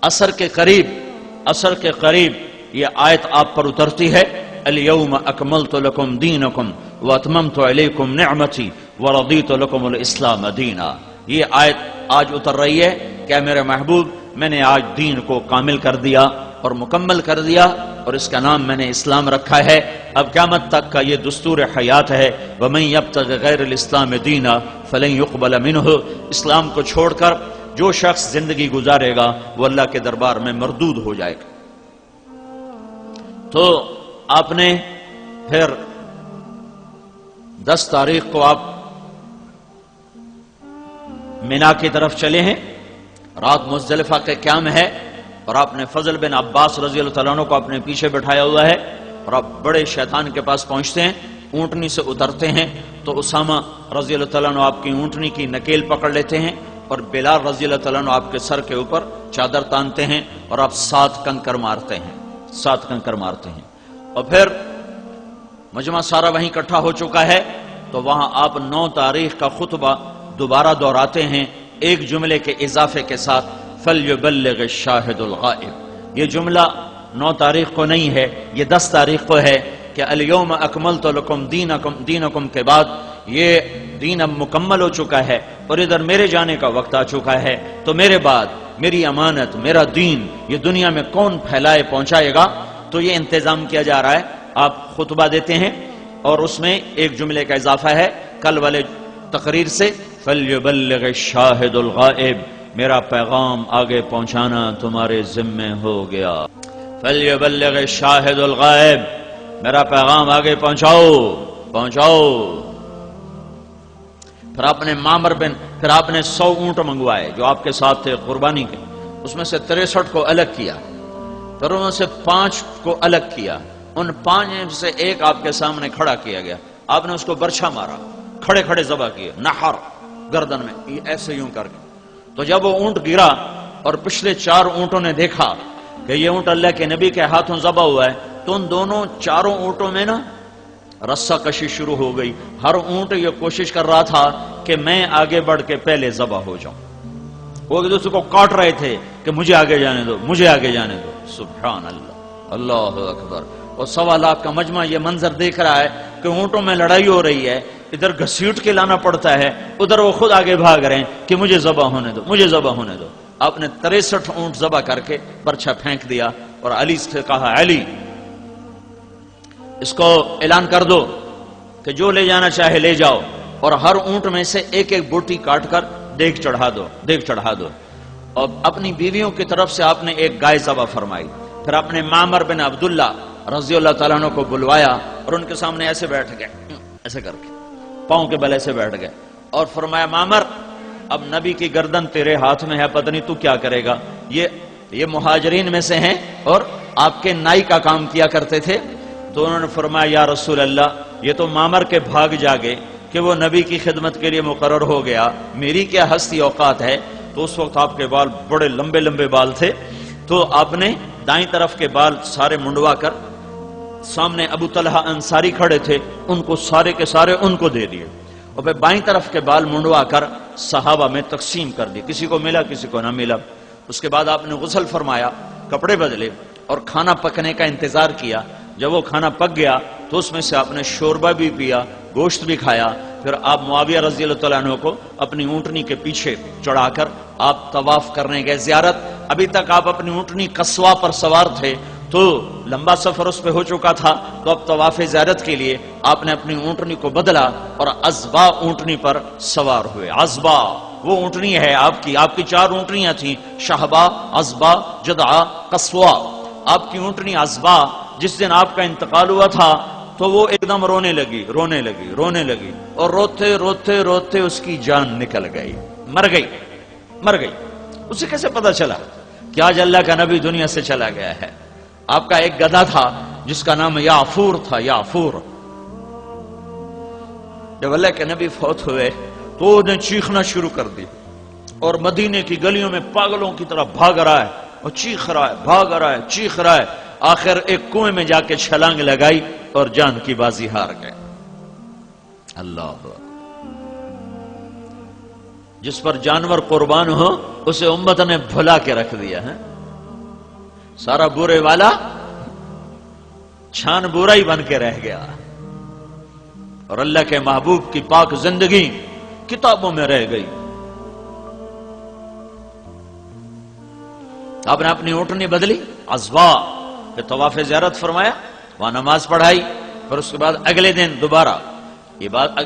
عصر کے قریب یہ آیت آپ پر اترتی ہے، الیوم اکملت لکم دینکم واتممت علیکم نعمتی ورضیت لکم الاسلام دینا۔ یہ آیت آج اتر رہی ہے کہ میرے محبوب میں نے آج دین کو کامل کر دیا اور مکمل کر دیا، اور اس کا نام میں نے اسلام رکھا ہے۔ اب قیامت تک کا یہ دستور حیات ہے، وَمَن يَبْتَغِ غَيْرَ الْإِسْلَامِ دِينًا فَلَن يُقْبَلَ مِنْهُ۔ اسلام کو چھوڑ کر جو شخص زندگی گزارے گا وہ اللہ کے دربار میں مردود ہو جائے گا۔ تو آپ نے پھر 10 تاریخ کو آپ مینا کی طرف چلے ہیں، رات مزدلفہ کے قیام ہے، اور آپ نے فضل بن عباس رضی اللہ تعالیٰ عنہ کو اپنے پیچھے بٹھایا ہوا ہے، اور آپ بڑے شیطان کے پاس پہنچتے ہیں، اونٹنی سے اترتے ہیں تو اسامہ رضی اللہ تعالیٰ عنہ آپ کی اونٹنی کی نکیل پکڑ لیتے ہیں، اور بلال رضی اللہ تعالیٰ عنہ آپ کے سر کے اوپر چادر تانتے ہیں، اور آپ 7 کنکر مارتے ہیں۔ اور پھر مجمع سارا وہیں اکٹھا ہو چکا ہے، تو وہاں آپ 9 تاریخ کا خطبہ دوبارہ دہراتے ہیں ایک جملے کے اضافے کے ساتھ، فَلْيُبَلِّغِ الشَّاهِدُ الْغَائِبُ۔ یہ جملہ 9 تاریخ کو نہیں ہے، یہ 10 تاریخ کو ہے کہ الیوم اکملت لکم دینکم کے بعد یہ دین اب مکمل ہو چکا ہے، اور ادھر میرے جانے کا وقت آ چکا ہے، تو میرے بعد میری امانت، میرا دین یہ دنیا میں کون پھیلائے پہنچائے گا؟ تو یہ انتظام کیا جا رہا ہے۔ آپ خطبہ دیتے ہیں اور اس میں ایک جملے کا اضافہ ہے کل والے تقریر سے، فَلْيُبَلِّغِ الشَّاهِدُ الْغَائِبُ، میرا پیغام آگے پہنچانا تمہارے ذمے ہو گیا۔ فَلْيُبَلِّغِ الشَّاهِدُ الْغَائِبُ، میرا پیغام آگے پہنچاؤ۔ پھر آپ نے 100 اونٹ منگوائے جو آپ کے ساتھ تھے قربانی کے، اس میں سے 63 کو الگ کیا، پھر انہوں سے 5 کو الگ کیا، ان 5 میں سے ایک آپ کے سامنے کھڑا کیا گیا، آپ نے اس کو برچھا مارا، کھڑے ذبح کیے، نحر گردن میں، ایسے یوں کر کے۔ تو جب وہ اونٹ گرا اور پچھلے 4 اونٹوں نے دیکھا کہ یہ اونٹ اللہ کے نبی کے ہاتھوں ذبح ہوا ہے، تو ان دونوں 4 اونٹوں میں نا رسہ کشی شروع ہو گئی۔ ہر اونٹ یہ کوشش کر رہا تھا کہ میں آگے بڑھ کے پہلے ذبح ہو جاؤں، وہ ایک دوسرے کو کاٹ رہے تھے کہ مجھے آگے جانے دو۔ سبحان اللہ، اللہ اکبر۔ اور 1.25 لاکھ کا مجمع یہ منظر دیکھ رہا ہے کہ اونٹوں میں لڑائی ہو رہی ہے، ادھر گھسیٹ کے لانا پڑتا ہے، ادھر وہ خود آگے بھاگ رہے ہیں کہ مجھے ذبح ہونے دو۔ آپ نے 63 اونٹ ذبح کر کے پرچہ پھینک دیا، اور علی سے کہا، علی اس کو اعلان کر دو کہ جو لے جانا چاہے لے جاؤ، اور ہر اونٹ میں سے ایک بوٹی کاٹ کر دیگ چڑھا دو۔ اور اپنی بیویوں کی طرف سے آپ نے ایک گائے ذبح فرمائی۔ پھر آپ نے معمر بن عبداللہ رضی اللہ تعالیٰ عنہ کو بلوایا، اور ان کے سامنے ایسے بیٹھ گئے، ایسے کر کے پاؤں کے بل ایسے بیٹھ گئے، اور فرمایا، معمر اب نبی کی گردن تیرے ہاتھ میں ہے، پتہ نہیں تو کیا کرے گا۔ یہ مہاجرین میں سے ہیں اور آپ کے نائی کا کام کیا کرتے تھے۔ تو انہوں نے فرمایا، یا رسول اللہ، یہ تو معمر کے بھاگ جاگے کہ وہ نبی کی خدمت کے لیے مقرر ہو گیا، میری کیا ہستی اوقات ہے۔ تو اس وقت آپ کے بال بڑے لمبے بال تھے، تو آپ نے دائیں طرف کے بال سارے منڈوا کر، سامنے ابو طلحہ انصاری کھڑے تھے، ان کو سارے کے سارے ان کو دے دیے، اور پھر بائیں طرف کے بال منڈوا کر صحابہ میں تقسیم کر دی، کسی کو ملا کسی کو نہ ملا۔ اس کے بعد آپ نے غسل فرمایا، کپڑے بدلے، اور کھانا پکنے کا انتظار کیا۔ جب وہ کھانا پک گیا تو اس میں سے آپ نے شوربہ بھی پیا، گوشت بھی کھایا۔ پھر آپ معاویہ رضی اللہ تعالیٰ عنہ کو اپنی اونٹنی کے پیچھے چڑھا کر آپ طواف کرنے گئے، زیارت۔ ابھی تک آپ اپنی اونٹنی قصوہ پر سوار تھے، تو لمبا سفر اس پہ ہو چکا تھا، تو اب طواف زیارت کے لیے آپ نے اپنی اونٹنی کو بدلا اور عزبا اونٹنی پر سوار ہوئے۔ عزبا وہ اونٹنی ہے آپ کی 4 اونٹنیاں تھیں، شہبا، عزبا، جدعا، قصوہ۔ آپ کی اونٹنی عزبا جس دن آپ کا انتقال ہوا تھا تو وہ ایک دم رونے لگی، اور روتے اس کی جان نکل گئی، مر گئی۔ اسے کیسے پتا چلا کہ آج اللہ کا نبی دنیا سے چلا گیا ہے؟ آپ کا ایک گدھا تھا جس کا نام یعفور تھا، یعفور۔ جب اللہ کے نبی فوت ہوئے تو انہیں چیخنا شروع کر دی، اور مدینے کی گلیوں میں پاگلوں کی طرح بھاگ رہا ہے، اور چیخ رہا ہے، آخر ایک کنویں میں جا کے چھلانگ لگائی اور جان کی بازی ہار گئے۔ اللہ جس پر جانور قربان ہو اسے امت نے بھلا کے رکھ دیا ہے، سارا برے والا چھان برا ہی بن کے رہ گیا، اور اللہ کے محبوب کی پاک زندگی کتابوں میں رہ گئی۔ آپ نے اپنی اونٹنی بدلی، عزوا پہ طواف زیارت فرمایا، وہاں نماز پڑھائی، پھر اس کے بعد اگلے دن دوبارہ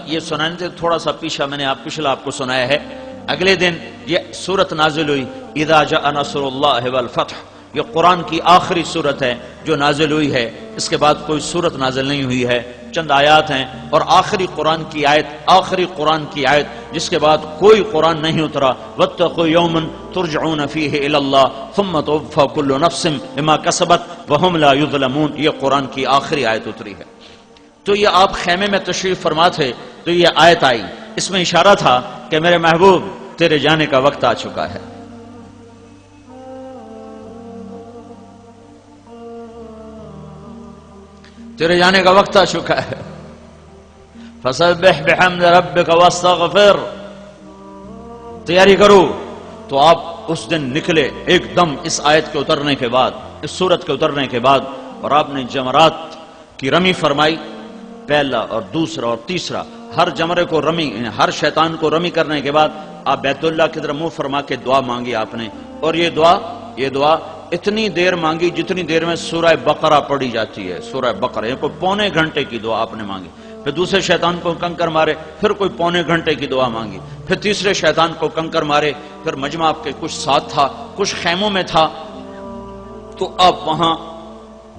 یہ سنانے تھے، تھوڑا سا پیچھا میں نے پچھلا آپ کو سنایا ہے۔ اگلے دن یہ سورت نازل ہوئی، اذا جاء نصر اللہ والفتح، یہ قرآن کی آخری سورت ہے جو نازل ہوئی ہے، اس کے بعد کوئی سورت نازل نہیں ہوئی ہے، چند آیات ہیں، اور آخری قرآن کی آیت جس کے بعد کوئی قرآن نہیں اترا، واتقوا یوما ترجعون فیہ الی اللہ ثم توفی کل نفس بما کسبت وہم لا یظلمون، یہ قرآن کی آخری آیت اتری ہے۔ تو یہ آپ خیمے میں تشریف فرما تھے تو یہ آیت آئی، اس میں اشارہ تھا کہ میرے محبوب تیرے جانے کا وقت آ چکا ہے۔ تیرے جانے کا وقت آ چکا ہے، فسبح بحمد ربک واستغفر، تیاری کرو۔ تو آپ اس دن نکلے ایک دم اس آیت کے اترنے کے بعد، اس سورت کے اترنے کے بعد، اور آپ نے جمرات کی رمی فرمائی، پہلا اور دوسرا اور تیسرا، ہر جمرے کو رمی، ہر شیطان کو رمی کرنے کے بعد آپ بیت اللہ کی طرف منہ فرما کے دعا مانگی آپ نے، اور یہ دعا اتنی دیر مانگی جتنی دیر میں سورہ بقرہ پڑھی جاتی ہے، سورہ بقرہ، یہ کوئی پونے گھنٹے کی دعا آپ نے مانگی۔ پھر دوسرے شیطان کو کنکر مارے، پھر کوئی پونے گھنٹے کی دعا مانگی، پھر تیسرے شیطان کو کنکر مارے، پھر مجمع آپ کے کچھ ساتھ تھا، کچھ خیموں میں تھا، تو آپ وہاں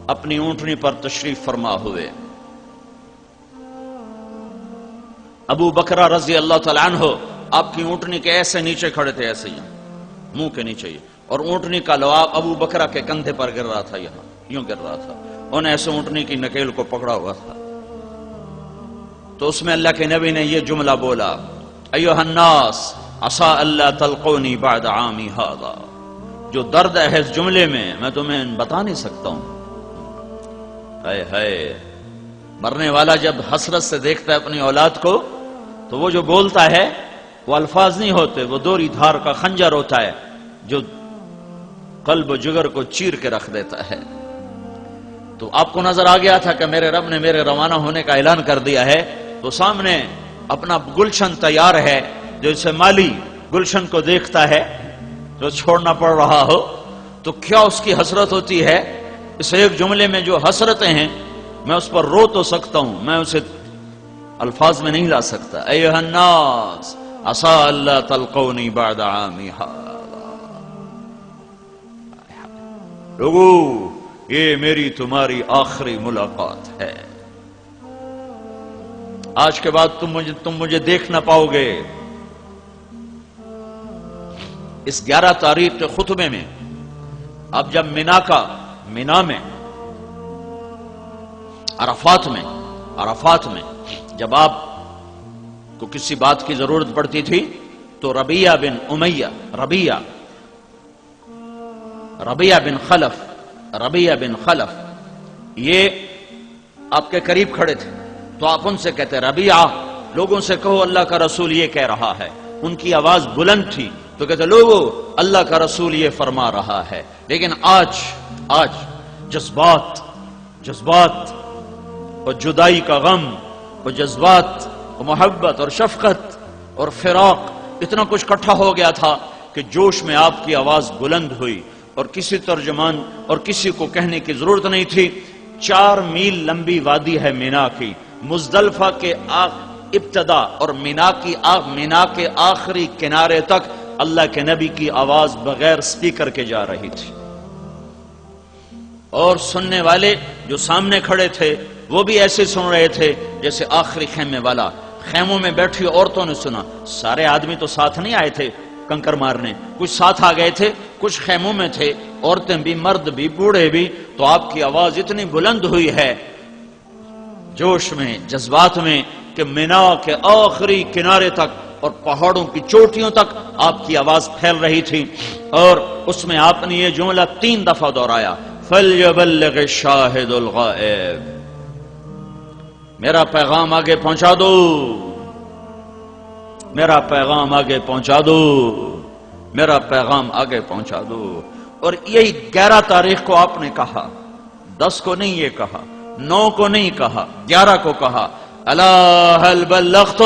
اپنی اونٹنی پر تشریف فرما ہوئے۔ ابو بکرہ رضی اللہ تعالیٰ عنہ آپ کی اونٹنی کے ایسے نیچے کھڑے تھے، ایسے ہی منہ کے نیچے ہی، اور اونٹنی کا لعاب ابو بکرہ کے کندھے پر گر رہا تھا، یہاں یوں گر رہا تھا، انہیں ایسے اونٹنی کی نکیل کو پکڑا ہوا تھا۔ تو اس میں اللہ کے نبی نے یہ جملہ بولا، ایھا الناس عسى الا تلقوني بعد عامی ھذا، جو درد ہے اس جملے میں تمہیں بتا نہیں سکتا ہوں۔ ہائے ہائے، مرنے والا جب حسرت سے دیکھتا ہے اپنی اولاد کو تو وہ جو بولتا ہے وہ الفاظ نہیں ہوتے، وہ دوری دھار کا خنجر ہوتا ہے جو قلب و جگر کو چیر کے رکھ دیتا ہے۔ تو آپ کو نظر آ گیا تھا کہ میرے رب نے میرے روانہ ہونے کا اعلان کر دیا ہے، تو سامنے اپنا گلشن تیار ہے، جیسے مالی گلشن کو دیکھتا ہے جو چھوڑنا پڑ رہا ہو تو کیا اس کی حسرت ہوتی ہے۔ اس ایک جملے میں جو حسرتیں ہیں میں اس پر رو تو سکتا ہوں، میں اسے الفاظ میں نہیں لا سکتا۔ ایھا الناس عسى الا تلقوني بعد عامی ھذا، لوگو یہ میری تمہاری آخری ملاقات ہے، آج کے بعد تم مجھے دیکھ نہ پاؤ گے۔ اس 11 تاریخ کے خطبے میں اب جب مینا میں عرفات میں جب آپ کو کسی بات کی ضرورت پڑتی تھی تو ربیہ بن خلف یہ آپ کے قریب کھڑے تھے، تو آپ ان سے کہتے ربیعہ، لوگوں سے کہو اللہ کا رسول یہ کہہ رہا ہے۔ ان کی آواز بلند تھی تو کہتے لوگو اللہ کا رسول یہ فرما رہا ہے۔ لیکن آج جذبات اور جدائی کا غم اور جذبات اور محبت اور شفقت اور فراق اتنا کچھ اکٹھا ہو گیا تھا کہ جوش میں آپ کی آواز بلند ہوئی، اور کسی ترجمان اور کسی کو کہنے کی ضرورت نہیں تھی۔ 4 میل لمبی وادی ہے مینا کی، مزدلفہ کے ابتدا اور مینا کے آخری کنارے تک اللہ کے نبی کی آواز بغیر سپیکر کے جا رہی تھی، اور سننے والے جو سامنے کھڑے تھے وہ بھی ایسے سن رہے تھے جیسے آخری خیمے والا۔ خیموں میں بیٹھی عورتوں نے سنا، سارے آدمی تو ساتھ نہیں آئے تھے کنکر مارنے، کچھ ساتھ آ گئے تھے، کچھ خیموں میں تھے، عورتیں بھی، مرد بھی، بوڑھے بھی۔ تو آپ کی آواز اتنی بلند ہوئی ہے جوش میں، جذبات میں، کہ مینا کے آخری کنارے تک اور پہاڑوں کی چوٹیوں تک آپ کی آواز پھیل رہی تھی، اور اس میں آپ نے یہ جملہ 3 دفعہ دہرایا، فَلْيَبَلِّغِ الشَّاهِدُ الْغَائِبُ، میرا پیغام آگے پہنچا دو، میرا پیغام آگے پہنچا دو، میرا پیغام آگے پہنچا دو۔ اور یہی 11 تاریخ کو آپ نے کہا، 10 کو نہیں یہ کہا، 9 کو نہیں کہا، 11 کو کہا، الا هل بلغت؟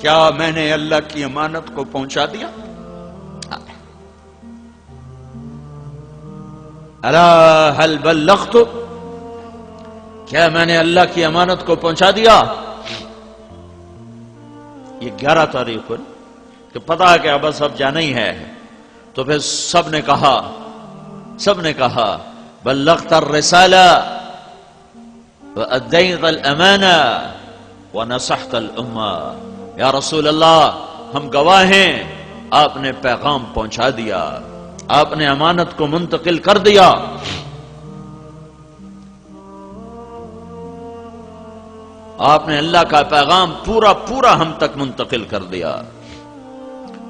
کیا میں نے اللہ کی امانت کو پہنچا دیا؟ الا هل بلغت؟ کیا میں نے اللہ کی امانت کو پہنچا دیا؟ یہ 11 تاریخ کو کہ پتا ہے کہ اب جانا ہی ہے، تو پھر سب نے کہا بلغت الرسالہ وادیت الامانہ ونصحت الامہ۔ یا رسول اللہ، ہم گواہ ہیں، آپ نے پیغام پہنچا دیا، آپ نے امانت کو منتقل کر دیا۔ آپ نے اللہ کا پیغام پورا ہم تک منتقل کر دیا،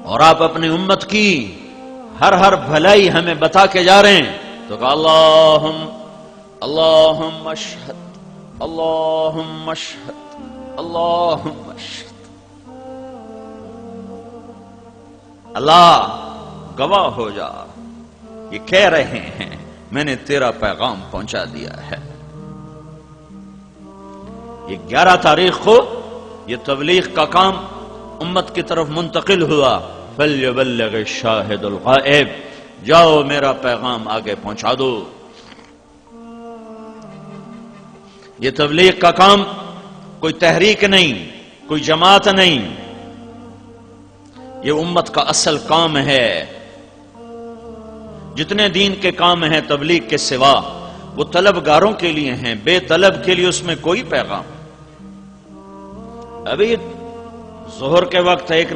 اور آپ اپنی امت کی ہر بھلائی ہمیں بتا کے جا رہے ہیں۔ تو کہا اللہم اشہد، اللہم اشہد، اللہم اشہد۔ اللہ گواہ ہو جا، یہ کہہ رہے ہیں میں نے تیرا پیغام پہنچا دیا ہے۔ یہ 11 تاریخ کو یہ تبلیغ کا کام امت کی طرف منتقل ہوا۔ فَلْيُبَلِّغِ الشَّاهِدُ الْغَائِبُ، جاؤ میرا پیغام آگے پہنچا دو۔ یہ تبلیغ کا کام کوئی تحریک نہیں، کوئی جماعت نہیں، یہ امت کا اصل کام ہے۔ جتنے دین کے کام ہیں تبلیغ کے سوا وہ طلبگاروں کے لیے ہیں، بے طلب کے لیے اس میں کوئی پیغام۔ ابھی ظہر کے وقت ایک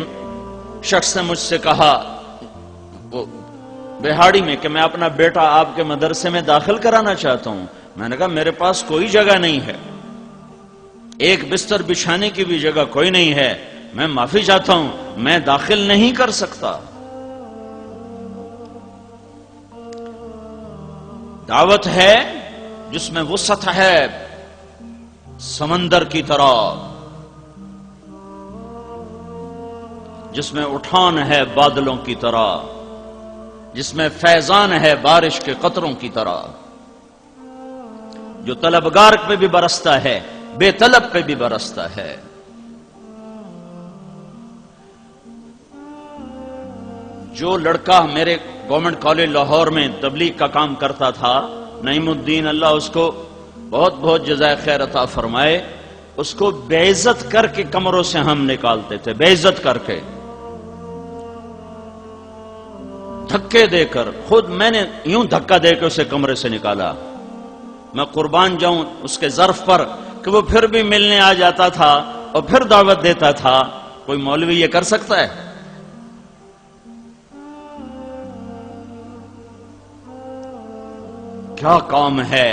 شخص نے مجھ سے کہا وہ بہاڑی میں کہ میں اپنا بیٹا آپ کے مدرسے میں داخل کرانا چاہتا ہوں۔ میں نے کہا میرے پاس کوئی جگہ نہیں ہے، ایک بستر بچھانے کی بھی جگہ کوئی نہیں ہے، میں معافی چاہتا ہوں، میں داخل نہیں کر سکتا۔ دعوت ہے جس میں وسعت ہے سمندر کی طرح، جس میں اٹھان ہے بادلوں کی طرح، جس میں فیضان ہے بارش کے قطروں کی طرح، جو طلبگار پہ بھی برستا ہے، بے طلب پہ بھی برستا ہے۔ جو لڑکا میرے گورنمنٹ کالج لاہور میں تبلیغ کا کام کرتا تھا، نعیم الدین، اللہ اس کو بہت بہت جزائے خیر عطا فرمائے، اس کو بے عزت کر کے کمروں سے ہم نکالتے تھے، بے عزت کر کے، دھکے دے کر، خود میں نے یوں دھکا دے کے اسے کمرے سے نکالا۔ میں قربان جاؤں اس کے ظرف پر کہ وہ پھر بھی ملنے آ جاتا تھا اور پھر دعوت دیتا تھا۔ کوئی مولوی یہ کر سکتا ہے؟ کیا کام ہے،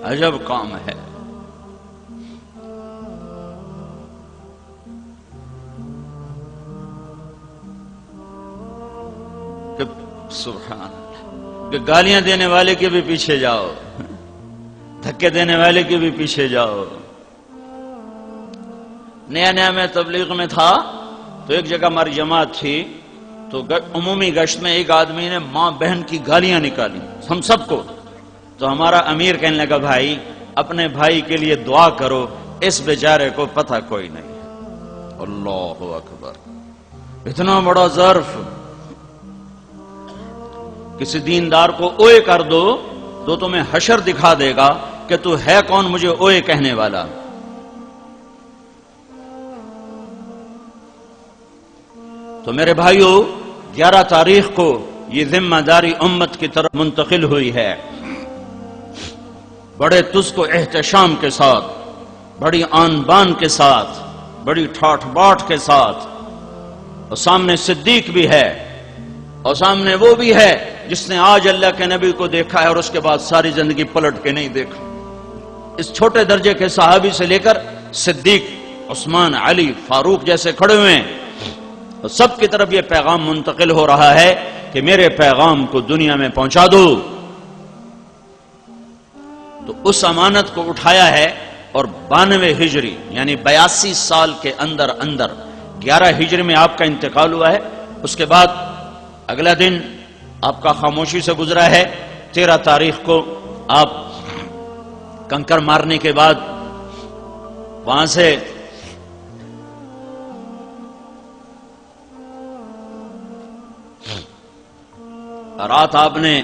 عجب کام ہے۔ کہ سبحان اللہ، کہ گالیاں دینے والے کے بھی پیچھے جاؤ، دھکے دینے والے کے بھی پیچھے جاؤ۔ نیا میں تبلیغ میں تھا تو ایک جگہ ہماری جماعت تھی، تو عمومی گشت میں ایک آدمی نے ماں بہن کی گالیاں نکالی ہم سب کو، تو ہمارا امیر کہنے لگا بھائی اپنے بھائی کے لیے دعا کرو، اس بیچارے کو پتہ کوئی نہیں۔ اللہ اکبر، اتنا بڑا ظرف۔ کسی دیندار کو اوئے کر دو تو تمہیں حشر دکھا دے گا کہ تو ہے کون مجھے اوئے کہنے والا۔ تو میرے بھائیو، 11 تاریخ کو یہ ذمہ داری امت کی طرف منتقل ہوئی ہے، بڑے تزک و احتشام کے ساتھ، بڑی آن بان کے ساتھ، بڑی ٹھاٹھ باٹھ کے ساتھ۔ اور سامنے صدیق بھی ہے، اور سامنے وہ بھی ہے جس نے آج اللہ کے نبی کو دیکھا ہے اور اس کے بعد ساری زندگی پلٹ کے نہیں دیکھا۔ اس چھوٹے درجے کے صحابی سے لے کر صدیق، عثمان، علی، فاروق جیسے کھڑے ہوئے ہیں، اور سب کی طرف یہ پیغام منتقل ہو رہا ہے کہ میرے پیغام کو دنیا میں پہنچا دو۔ تو اس امانت کو اٹھایا ہے اور 92 ہجری یعنی 82 سال کے اندر 11 ہجری میں آپ کا انتقال ہوا ہے۔ اس کے بعد اگلا دن آپ کا خاموشی سے گزرا ہے۔ 13 تاریخ کو آپ کنکر مارنے کے بعد وہاں سے رات آپ نے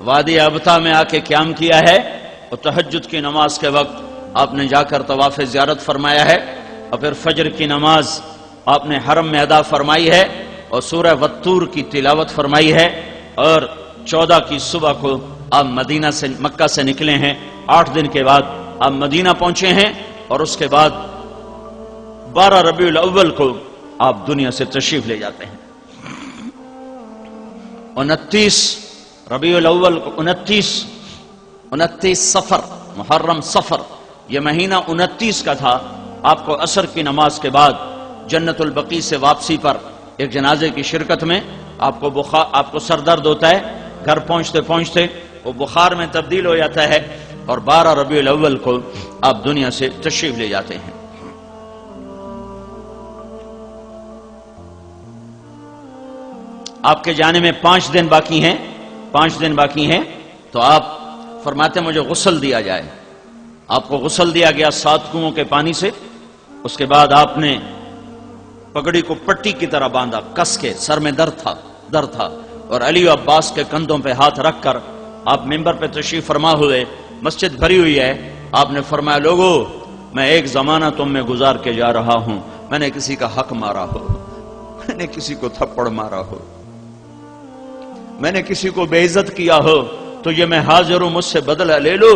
وادی ابتا میں آ کے قیام کیا ہے، اور تہجد کی نماز کے وقت آپ نے جا کر طواف زیارت فرمایا ہے، اور پھر فجر کی نماز آپ نے حرم میں ادا فرمائی ہے، اور سورہ والطور کی تلاوت فرمائی ہے، اور 14 کی صبح کو آپ مکہ سے نکلے ہیں۔ 8 دن کے بعد آپ مدینہ پہنچے ہیں، اور اس کے بعد 12 ربیع الاول کو آپ دنیا سے تشریف لے جاتے ہیں۔ 29 ربیع الاول کو 29 صفر، محرم صفر، یہ مہینہ 29 کا تھا۔ آپ کو عصر کی نماز کے بعد جنت البقیع سے واپسی پر ایک جنازے کی شرکت میں آپ کو سر درد ہوتا ہے، گھر پہنچتے پہنچتے وہ بخار میں تبدیل ہو جاتا ہے، اور 12 ربیع الاول کو آپ دنیا سے تشریف لے جاتے ہیں۔ آپ کے جانے میں 5 دن باقی ہیں، 5 دن باقی ہیں، تو آپ فرماتے ہیں مجھے غسل دیا جائے۔ آپ کو غسل دیا گیا 7 کنووں کے پانی سے۔ اس کے بعد آپ نے پگڑی کو پٹی کی طرح باندھا، کس کے، سر میں درد تھا، اور علی و عباس کے کندھوں پہ ہاتھ رکھ کر آپ ممبر پہ تشریف فرما ہوئے۔ مسجد بھری ہوئی ہے، آپ نے فرمایا لوگو میں ایک زمانہ تم میں گزار کے جا رہا ہوں، میں نے کسی کا حق مارا ہو، میں نے کسی کو تھپڑ مارا ہو، میں نے کسی کو بے عزت کیا ہو، تو یہ میں حاضر ہوں، مجھ سے بدلہ لے لو،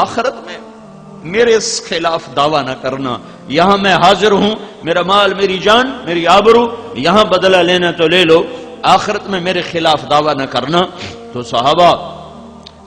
آخرت میں میرے اس خلاف دعویٰ نہ کرنا۔ یہاں میں حاضر ہوں، میرا مال، میری جان، میری آبرو، یہاں بدلہ لینا تو لے لو، آخرت میں میرے خلاف دعویٰ نہ کرنا۔ تو صحابہ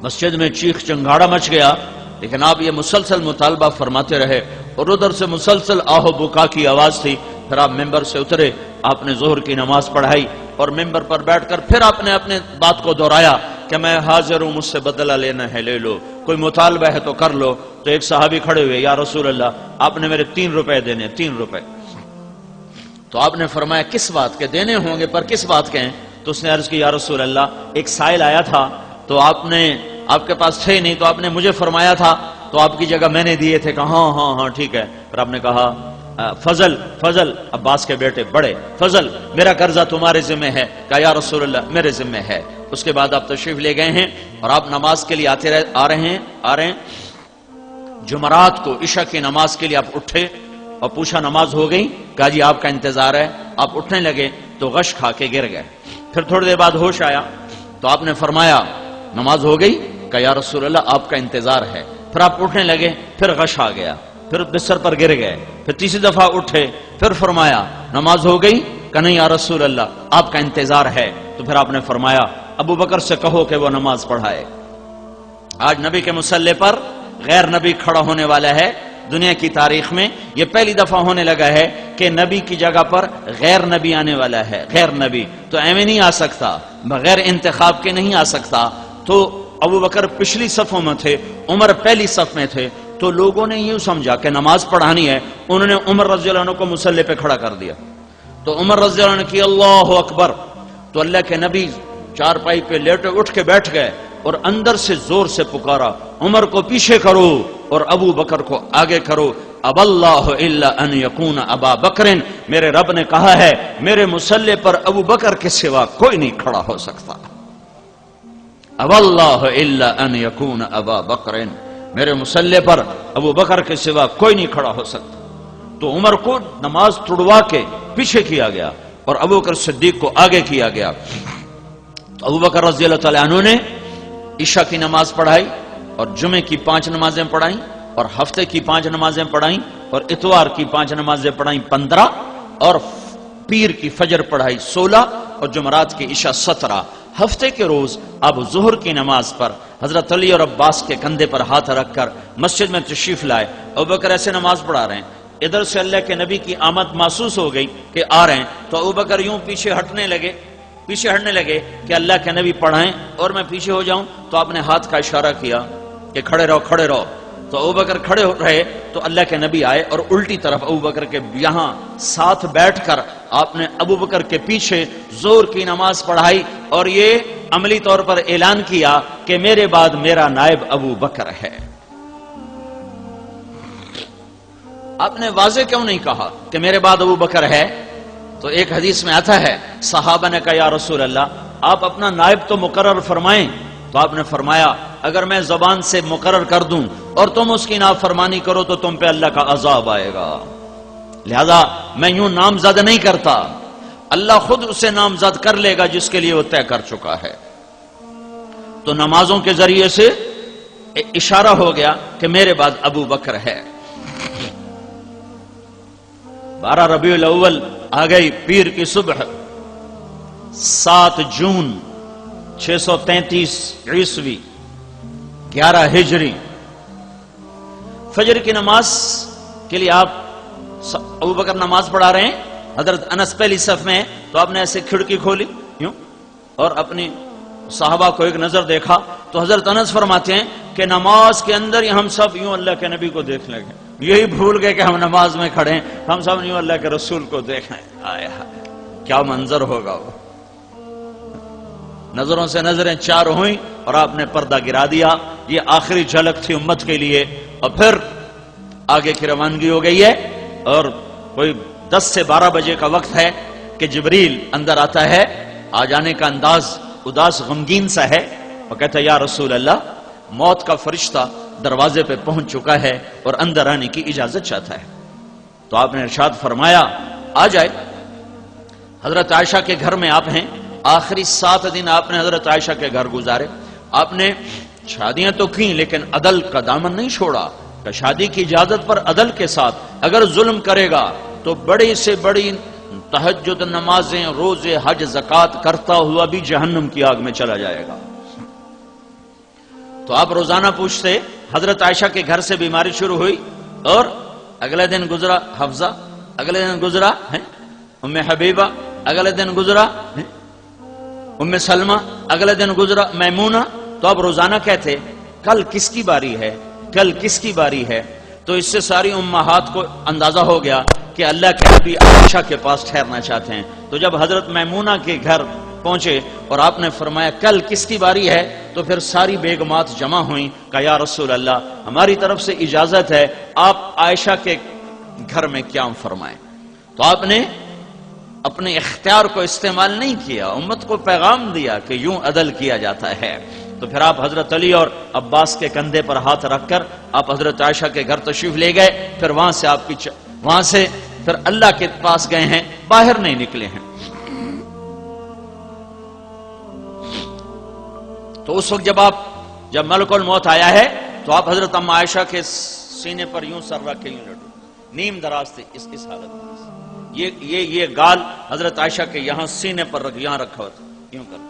مسجد میں چیخ چنگاڑا مچ گیا، لیکن آپ یہ مسلسل مطالبہ فرماتے رہے، اور ادھر سے مسلسل آہ و بکا کی آواز تھی۔ پھر آپ ممبر سے اترے، آپ نے ظہر کی نماز پڑھائی، اور ممبر پر بیٹھ کر پھر آپ نے اپنے بات کو دہرایا کہ میں حاضر ہوں، مجھ سے بدلہ لینا ہے لے لو، کوئی مطالبہ ہے تو کر لو۔ تو ایک صحابی کھڑے ہوئے، یا رسول اللہ آپ نے میرے 3 روپے دینے، 3 روپے۔ تو آپ نے فرمایا کس بات کے دینے ہوں گے، پر کس بات کے ہیں؟ تو اس نے عرض کی یا رسول اللہ ایک سائل آیا تھا، تو آپ کے پاس تھے نہیں، تو آپ نے مجھے فرمایا تھا، تو آپ کی جگہ میں نے دیے تھے۔ کہا ہاں ٹھیک ہے۔ پھر آپ نے کہا فضل عباس کے بیٹے بڑے، فضل میرا قرضہ تمہارے ذمہ ہے۔ کہا یا رسول اللہ میرے ذمہ ہے۔ اس کے بعد آپ تشریف لے گئے ہیں، اور آپ نماز کے لیے آ رہے ہیں۔ جمعرات کو عشاء کی نماز کے لیے آپ اٹھے اور پوچھا نماز ہو گئی؟ کہا جی آپ کا انتظار ہے۔ آپ اٹھنے لگے تو غش کھا کے گر گئے۔ پھر تھوڑی دیر بعد ہوش آیا، تو آپ نے فرمایا نماز ہو گئی؟ کہا یا رسول اللہ آپ کا انتظار ہے۔ پھر آپ اٹھنے لگے، پھر غش آ گیا، پھر بستر پر گر گئے، پھر تیسری دفعہ اٹھے، پھر فرمایا نماز ہو گئی؟ کہا نہیں یا رسول اللہ آپ کا انتظار ہے۔ تو پھر آپ نے فرمایا ابو بکر سے کہو کہ وہ نماز پڑھائے۔ آج نبی کے مصلی پر غیر نبی کھڑا ہونے والا ہے۔ دنیا کی تاریخ میں یہ پہلی دفعہ ہونے لگا ہے کہ نبی کی جگہ پر غیر نبی آنے والا ہے۔ غیر نبی تو ایویں نہیں آ سکتا، بغیر انتخاب کے نہیں آ سکتا۔ تو ابو بکر پچھلی صفوں میں تھے، عمر پہلی صف میں تھے، تو لوگوں نے یوں سمجھا کہ نماز پڑھانی ہے، انہوں نے عمر رضی اللہ عنہ کو مصلی پہ کھڑا کر دیا۔ تو عمر رضی اللہ عنہ کی اللہ اکبر، تو اللہ کے نبی چارپائی پہ لیٹے اٹھ کے بیٹھ گئے، اور اندر سے زور سے پکارا عمر کو پیچھے کرو اور ابو بکر کو آگے کرو۔ اب اللہ الا ان یکون ابا بکر، میرے رب نے کہا ہے میرے مصلی پر ابو بکر کے سوا کوئی نہیں کھڑا ہو سکتا۔ اب اللہ الا ان یکون ابا بکر، میرے مصلی پر ابو بکر کے سوا کوئی نہیں کھڑا ہو سکتا۔ تو عمر کو نماز تڑوا کے پیچھے کیا گیا، اور ابو بکر صدیق کو آگے کیا گیا۔ تو ابو بکر رضی اللہ تعالیٰ عنہ نے عشاء کی نماز پڑھائی، اور جمعے کی 5 نمازیں پڑھائیں، اور ہفتے کی 5 نمازیں پڑھائیں، اور اتوار کی 5 نمازیں پڑھائیں 15، اور پیر کی فجر پڑھائی 16، اور جمعرات کی عشاء 17۔ ہفتے کے روز اب ظہر کی نماز پر حضرت علی اور عباس کے کندھے پر ہاتھ رکھ کر مسجد میں تشریف لائے۔ ابو بکر ایسے نماز پڑھا رہے ہیں، ادھر سے اللہ کے نبی کی آمد محسوس ہو گئی کہ آ رہے ہیں، تو ابو بکر یوں پیچھے ہٹنے لگے کہ اللہ کے نبی پڑھائیں اور میں پیچھے ہو جاؤں۔ تو آپ نے ہاتھ کا اشارہ کیا کہ کھڑے رہو۔ تو ابو بکر کھڑے رہے، تو اللہ کے نبی آئے اور الٹی طرف ابو بکر کے یہاں ساتھ بیٹھ کر آپ نے ابو بکر کے پیچھے زور کی نماز پڑھائی اور یہ عملی طور پر اعلان کیا کہ میرے بعد میرا نائب ابو بکر ہے۔ آپ نے واضح کیوں نہیں کہا کہ میرے بعد ابو بکر ہے؟ تو ایک حدیث میں آتا ہے صحابہ نے کہا یا رسول اللہ آپ اپنا نائب تو مقرر فرمائیں، تو آپ نے فرمایا اگر میں زبان سے مقرر کر دوں اور تم اس کی نافرمانی کرو تو تم پہ اللہ کا عذاب آئے گا، لہذا میں یوں نامزد نہیں کرتا، اللہ خود اسے نامزد کر لے گا جس کے لیے وہ طے کر چکا ہے۔ تو نمازوں کے ذریعے سے اشارہ ہو گیا کہ میرے بعد ابو بکر ہے۔ 12 ربیع الاول آ گئی پیر کی صبح، 7 جون 633 عیسوی 11 ہجری، فجر کی نماز کے لیے آپ ابو بکر نماز پڑھا رہے ہیں، حضرت انس پہلی صف میں، تو آپ نے ایسے کھڑکی کھولی یوں اور اپنی صحابہ کو ایک نظر دیکھا، تو حضرت انس فرماتے ہیں کہ نماز کے اندر ہم سب یوں اللہ کے نبی کو دیکھ لیں گے، یہی بھول گئے کہ ہم نماز میں کھڑے ہیں، ہم سب یوں اللہ کے رسول کو دیکھ رہے ہیں۔ آیا کیا منظر ہوگا وہ! نظروں سے نظریں چار ہوئیں اور آپ نے پردہ گرا دیا، یہ آخری جھلک تھی امت کے لیے، اور پھر آگے کی روانگی ہو گئی ہے، اور کوئی 10 سے 12 بجے کا وقت ہے کہ جبریل اندر آتا ہے، آ جانے کا انداز اداس غمگین سا ہے، اور کہتا ہے یا رسول اللہ موت کا فرشتہ دروازے پہ پہنچ چکا ہے اور اندر آنے کی اجازت چاہتا ہے۔ تو آپ نے ارشاد فرمایا آ جائے۔ حضرت عائشہ کے گھر میں آپ ہیں، آخری 7 دن آپ نے حضرت عائشہ کے گھر گزارے، آپ نے شادیاں تو کی لیکن عدل کا دامن نہیں چھوڑا، کہ شادی کی اجازت پر عدل کے ساتھ اگر ظلم کرے گا تو بڑی سے بڑی تہجد نمازیں روزے حج زکات کرتا ہوا بھی جہنم کی آگ میں چلا جائے گا۔ تو آپ روزانہ پوچھتے، حضرت عائشہ کے گھر سے بیماری شروع ہوئی اور اگلے دن گزرا حفظہ، اگلے دن گزرا ام حبیبہ، اگلے دن گزرا ام سلمہ، اگلے دن گزرا میمونہ۔ تو اب روزانہ کہتے کل کس کی باری ہے، کل کس کی باری ہے؟ تو اس سے ساری امہات کو اندازہ ہو گیا کہ اللہ کے نبی عائشہ کے پاس ٹھہرنا چاہتے ہیں۔ تو جب حضرت میمونہ کے گھر پہنچے اور آپ نے فرمایا کل کس کی باری ہے، تو پھر ساری بیگمات جمع ہوئیں، کہا یا رسول اللہ ہماری طرف سے اجازت ہے، آپ عائشہ کے گھر میں قیام فرمائیں۔ تو آپ نے اپنے اختیار کو استعمال نہیں کیا، امت کو پیغام دیا کہ یوں عدل کیا جاتا ہے۔ تو پھر آپ حضرت علی اور عباس کے کندھے پر ہاتھ رکھ کر آپ حضرت عائشہ کے گھر تشریف لے گئے، پھر وہاں سے پھر اللہ کے پاس گئے ہیں، باہر نہیں نکلے ہیں۔ تو اس وقت جب ملک الموت آیا ہے تو آپ حضرت ام عائشہ کے سینے پر یوں سر رکھ کے یوں لٹو، نیم دراز تھے اس حالت میں، یہ گال حضرت عائشہ کے یہاں سینے پر یہاں رکھا ہوا تھا، یوں کر،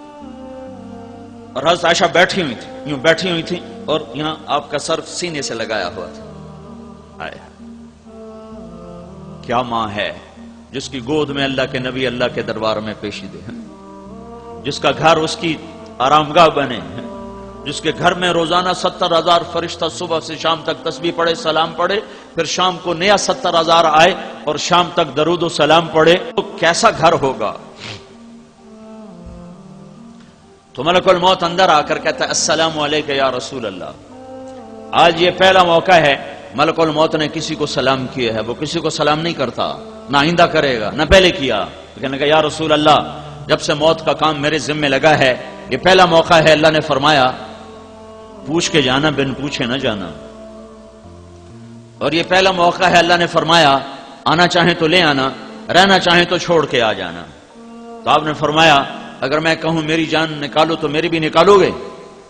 اور حضرت عائشہ بیٹھی ہوئی تھی، یوں بیٹھی ہوئی تھی اور یہاں آپ کا سر سینے سے لگایا ہوا تھا۔ آیا کیا ماں ہے جس کی گود میں اللہ کے نبی اللہ کے دربار میں پیشیدے ہیں، جس کا گھر اس کی آرامگاہ بنے ہیں، جس کے گھر میں روزانہ 70,000 فرشتہ صبح سے شام تک تسبیح پڑھے سلام پڑھے، پھر شام کو نیا 70,000 آئے اور شام تک درود و سلام پڑھے، تو کیسا گھر ہوگا؟ تو ملک الموت اندر آ کر کہتا ہے السلام علیکم یا رسول اللہ۔ آج یہ پہلا موقع ہے ملک الموت نے کسی کو سلام کیا ہے، وہ کسی کو سلام نہیں کرتا، نہ آئندہ کرے گا، نہ پہلے کیا۔ کہنے لگا یا رسول اللہ جب سے موت کا کام میرے ذمہ لگا ہے یہ پہلا موقع ہے، اللہ نے فرمایا پوچھ کے جانا بن پوچھے نہ جانا، اور یہ پہلا موقع ہے اللہ نے فرمایا آنا چاہیں تو لے آنا، رہنا چاہیں تو چھوڑ کے آ جانا۔ تو آپ نے فرمایا اگر میں کہوں میری جان نکالو تو میری بھی نکالو گے؟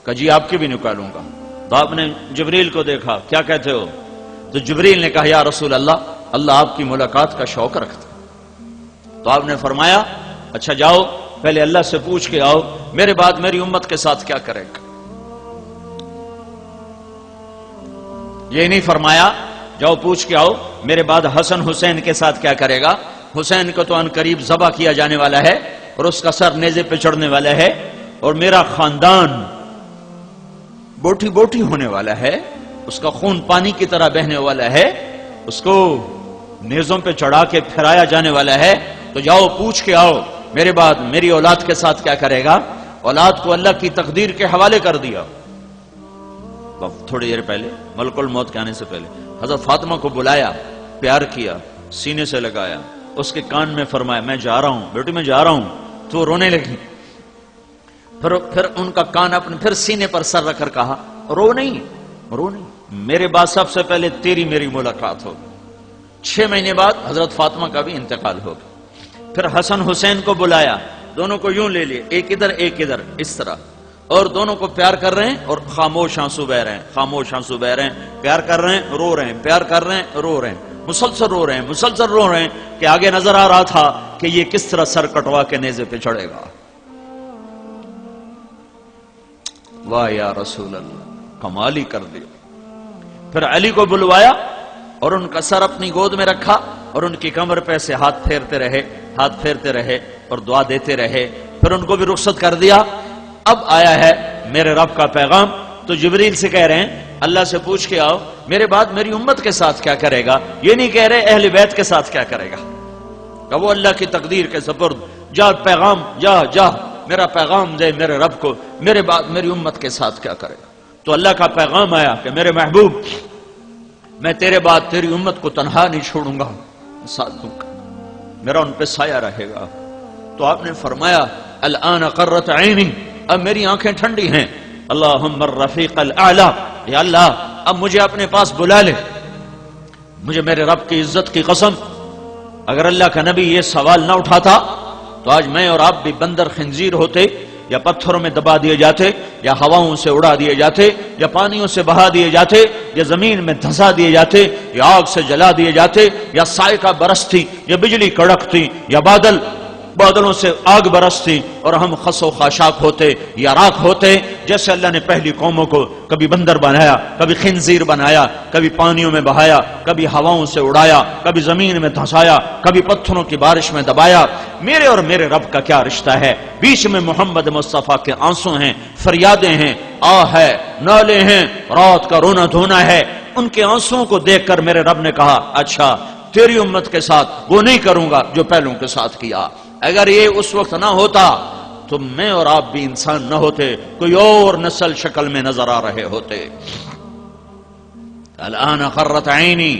کہ جی آپ کی بھی نکالوں گا۔ تو آپ نے جبریل کو دیکھا، کیا کہتے ہو؟ تو جبریل نے کہا یا رسول اللہ اللہ آپ کی ملاقات کا شوق رکھتا۔ تو آپ نے فرمایا اچھا جاؤ پہلے اللہ سے پوچھ کے آؤ میرے بعد میری امت کے ساتھ کیا کرے گا۔ یہ نہیں فرمایا جاؤ پوچھ کے آؤ میرے بعد حسن حسین کے ساتھ کیا کرے گا، حسین کو تو ان قریب ذبح کیا جانے والا ہے اور اس کا سر نیزے پہ چڑھنے والا ہے، اور میرا خاندان بوٹی بوٹی ہونے والا ہے، اس کا خون پانی کی طرح بہنے والا ہے، اس کو نیزوں پہ چڑھا کے پھرایا جانے والا ہے، تو جاؤ پوچھ کے آؤ میرے بعد میری اولاد کے ساتھ کیا کرے گا۔ اولاد کو اللہ کی تقدیر کے حوالے کر دیا۔ تھوڑی دیر پہلے ملک الموت کے آنے سے پہلے حضرت فاطمہ کو بلایا، پیار کیا، سینے سے لگایا، اس کے کان میں فرمایا میں جا رہا ہوں بیٹی، میں جا رہا ہوں، تو رونے لگی۔ پھر ان کا کان اپنے پھر سینے پر سر رکھ کر کہا رو نہیں، رو نہیں، میرے بعد سب سے پہلے تیری میری ملاقات ہوگی۔ 6 مہینے بعد حضرت فاطمہ کا بھی انتقال ہوگا۔ پھر حسن حسین کو بلایا، دونوں کو یوں لے لیے، ایک ادھر ایک ادھر، اس طرح، اور دونوں کو پیار کر رہے ہیں اور خاموش آنسو بہ رہے ہیں، خاموش آنسو بہ رہے ہیں، پیار کر رہے ہیں رو رہے ہیں، پیار کر رہے ہیں رو رہے ہیں، مسلسل رو رہے ہیں، مسلسل رو رہے ہیں کہ آگے نظر آ رہا تھا کہ یہ کس طرح سر کٹوا کے نیزے پہ چڑھے گا۔ واہ یا رسول اللہ، کمال ہی کر دیا۔ پھر علی کو بلوایا اور ان کا سر اپنی گود میں رکھا اور ان کی کمر پہ سے ہاتھ پھیرتے رہے اور دعا دیتے رہے۔ پھر ان کو بھی رخصت کر دیا۔ اب آیا ہے میرے رب کا پیغام، تو جبریل سے کہہ رہے ہیں اللہ سے پوچھ کے آؤ میرے بعد میری امت کے ساتھ کیا کرے گا۔ یہ نہیں کہہ رہے اہل بیت کے ساتھ کیا کرے گا، کہ وہ اللہ کی تقدیر کے سپرد، جا پیغام، جا میرا پیغام دے میرے رب کو، میرے بعد میری امت کے ساتھ کیا کرے گا۔ تو اللہ کا پیغام آیا کہ میرے محبوب، میں تیرے بعد تیری امت کو تنہا نہیں چھوڑوں گا، ساتھ دوں گا، میرا ان پہ سایہ رہے گا۔ تو آپ نے فرمایا الآن قرت عینی، اب میری آنکھیں ٹھنڈی ہیں۔ اللہم الرفیق الاعلی، یا اللہ اب مجھے اپنے پاس بلا لے۔ مجھے میرے رب کی عزت کی قسم، اگر اللہ کا نبی یہ سوال نہ اٹھاتا تو آج میں اور آپ بھی بندر خنزیر ہوتے، یا پتھروں میں دبا دیے جاتے، یا ہواؤں سے اڑا دیے جاتے، یا پانیوں سے بہا دیے جاتے، یا زمین میں دھسا دیے جاتے، یا آگ سے جلا دیے جاتے، یا صاعقہ برستی، یا بجلی کڑکتی، یا بادلوں سے آگ برستی اور ہم خس و خاشاک ہوتے یا راکھ ہوتے۔ جیسے اللہ نے پہلی قوموں کو کبھی بندر بنایا، کبھی خنزیر بنایا، کبھی پانیوں میں بہایا، کبھی ہواؤں سے اڑایا، کبھی زمین میں دھسایا، کبھی پتھروں کی بارش میں دبایا۔ میرے اور میرے رب کا کیا رشتہ ہے؟ بیچ میں محمد مصطفیٰ کے آنسو ہیں، فریادیں ہیں، آہ ہے، نالے ہیں، رات کا رونا دھونا ہے۔ ان کے آنسوؤں کو دیکھ کر میرے رب نے کہا اچھا تیری امت کے ساتھ وہ نہیں کروں گا جو پہلوں کے ساتھ کیا۔ اگر یہ اس وقت نہ ہوتا تو میں اور آپ بھی انسان نہ ہوتے، کوئی اور نسل شکل میں نظر آ رہے ہوتے۔ الآن قرت عینی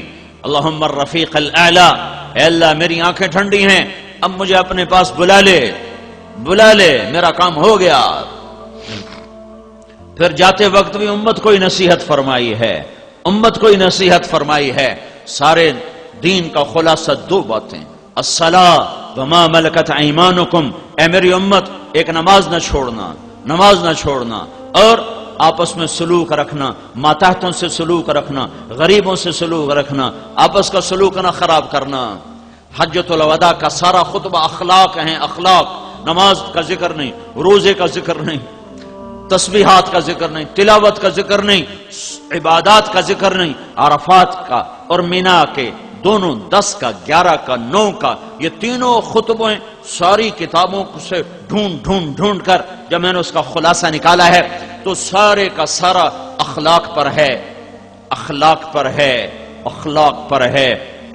اللہم الرفیق الاعلی، اے اللہ میری آنکھیں ٹھنڈی ہیں، اب مجھے اپنے پاس بلا لے، میرا کام ہو گیا۔ پھر جاتے وقت بھی امت کو نصیحت فرمائی ہے، سارے دین کا خلاصہ 2 باتیں، الصلاۃ وما ملکت ایمانکم، اے میری امت ایک نماز نہ چھوڑنا، اور آپس میں سلوک رکھنا، ماتحتوں سے سلوک رکھنا، غریبوں سے سلوک رکھنا، آپس کا سلوک نہ خراب کرنا۔ حجۃ الوداع کا سارا خطبہ اخلاق ہیں، اخلاق، نماز کا ذکر نہیں، روزے کا ذکر نہیں، تسبیحات کا ذکر نہیں، تلاوت کا ذکر نہیں، عبادات کا ذکر نہیں۔ عرفات کا اور مینا کے دونوں 10 کا 11 کا 9 کا یہ تینوں خطبیں ساری کتابوں سے ڈھونڈ کر جب میں نے اس کا خلاصہ نکالا ہے تو سارے کا سارا اخلاق پر ہے،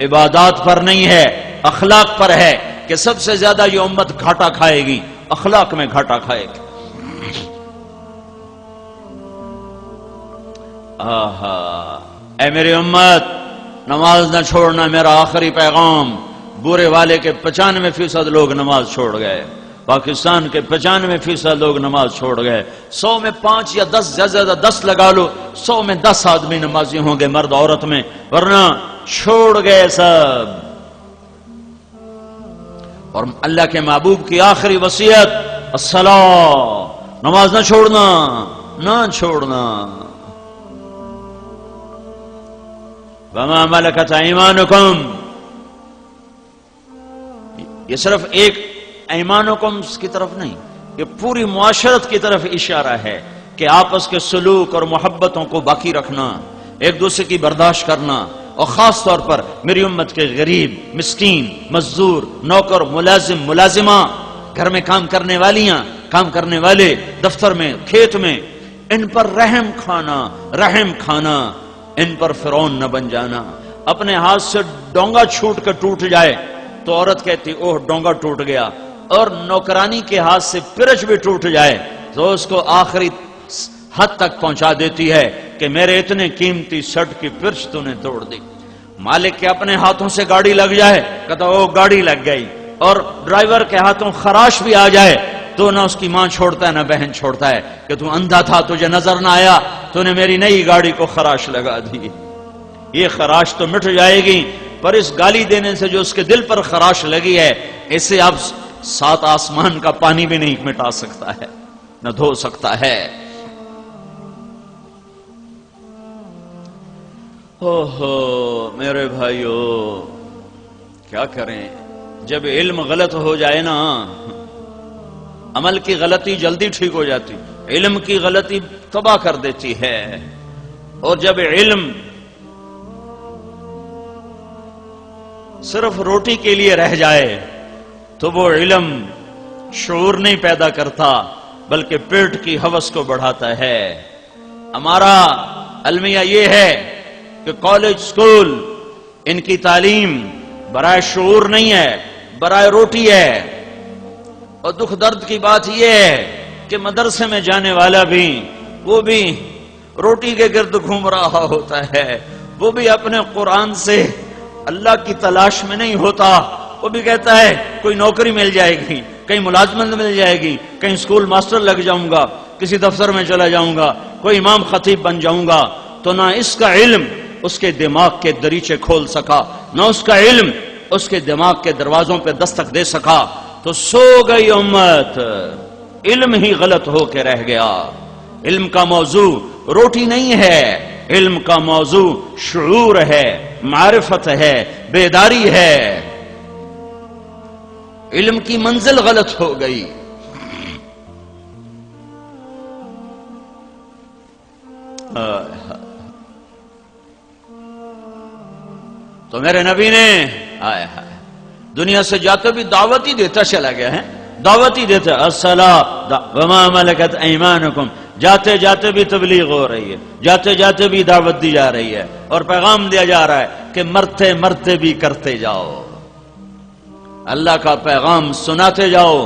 عبادات پر نہیں ہے، اخلاق پر ہے کہ سب سے زیادہ یہ امت گھاٹا کھائے گی، اخلاق میں گھاٹا کھائے گی۔ اے میری امت نماز نہ چھوڑنا، میرا آخری پیغام۔ بورے والے کے 95% لوگ نماز چھوڑ گئے، پاکستان کے 95% لوگ نماز چھوڑ گئے۔ 100 میں 5 یا 10، زیادہ سے زیادہ 10 لگا لو، 100 میں 10 آدمی نمازی ہوں گے، مرد عورت میں، ورنہ چھوڑ گئے سب۔ اور اللہ کے محبوب کی آخری وصیت الصلاۃ، نماز نہ چھوڑنا۔ وما ملکت ایمانکم، یہ صرف ایک ایمانکم کی طرف نہیں، یہ پوری معاشرت کی طرف اشارہ ہے کہ آپس کے سلوک اور محبتوں کو باقی رکھنا، ایک دوسرے کی برداشت کرنا، اور خاص طور پر میری امت کے غریب، مسکین، مزدور، نوکر، ملازم، ملازمہ، گھر میں کام کرنے والیاں، کام کرنے والے، دفتر میں، کھیت میں، ان پر رحم کھانا، ان پر فرعون نہ بن جانا۔ اپنے ہاتھ سے ڈونگا چھوٹ کر ٹوٹ جائے تو عورت کہتی اوہ ڈونگا ٹوٹ گیا، اور نوکرانی کے ہاتھ سے پرچ بھی ٹوٹ جائے تو اس کو آخری حد تک پہنچا دیتی ہے کہ میرے اتنے قیمتی شرٹ کی پرچ تو نے توڑ دی۔ مالک کے اپنے ہاتھوں سے گاڑی لگ جائے کہتا وہ گاڑی لگ گئی، اور ڈرائیور کے ہاتھوں خراش بھی آ جائے تو نہ اس کی ماں چھوڑتا ہے نہ بہن چھوڑتا ہے کہ تو اندھا تھا تجھے نظر نہ آیا، تو نے میری نئی گاڑی کو خراش لگا دی۔ یہ خراش تو مٹ جائے گی، پر اس گالی دینے سے جو اس کے دل پر خراش لگی ہے اسے اب 7 آسمان کا پانی بھی نہیں مٹا سکتا ہے، نہ دھو سکتا ہے۔ اوہو میرے بھائیو، کیا کریں؟ جب علم غلط ہو جائے نا، عمل کی غلطی جلدی ٹھیک ہو جاتی، علم کی غلطی تباہ کر دیتی ہے۔ اور جب علم صرف روٹی کے لیے رہ جائے تو وہ علم شعور نہیں پیدا کرتا بلکہ پیٹ کی ہوس کو بڑھاتا ہے۔ ہمارا المیہ یہ ہے کہ کالج سکول ان کی تعلیم برائے شعور نہیں ہے، برائے روٹی ہے۔ اور دکھ درد کی بات یہ ہے کہ مدرسے میں جانے والا بھی وہ بھی روٹی کے گرد گھوم رہا ہوتا ہے، وہ بھی اپنے قرآن سے اللہ کی تلاش میں نہیں ہوتا، وہ بھی کہتا ہے کوئی نوکری مل جائے گی، کہیں ملازمت مل جائے گی، کہیں سکول ماسٹر لگ جاؤں گا، کسی دفتر میں چلا جاؤں گا، کوئی امام خطیب بن جاؤں گا۔ تو نہ اس کا علم اس کے دماغ کے دریچے کھول سکا، نہ اس کا علم اس کے دماغ کے دروازوں پہ دستک دے سکا، تو سو گئی امت، علم ہی غلط ہو کے رہ گیا۔ علم کا موضوع روٹی نہیں ہے، علم کا موضوع شعور ہے، معرفت ہے، بیداری ہے۔ علم کی منزل غلط ہو گئی۔ تو میرے نبی نے دنیا سے جاتے بھی دعوت ہی دیتا چلا گیا ہے، دعوت ہی دیتا، الصلاۃ وما ملکت ایمانکم، جاتے جاتے بھی تبلیغ ہو رہی ہے، جاتے جاتے بھی دعوت دی جا رہی ہے، اور پیغام دیا جا رہا ہے کہ مرتے مرتے بھی کرتے جاؤ، اللہ کا پیغام سناتے جاؤ۔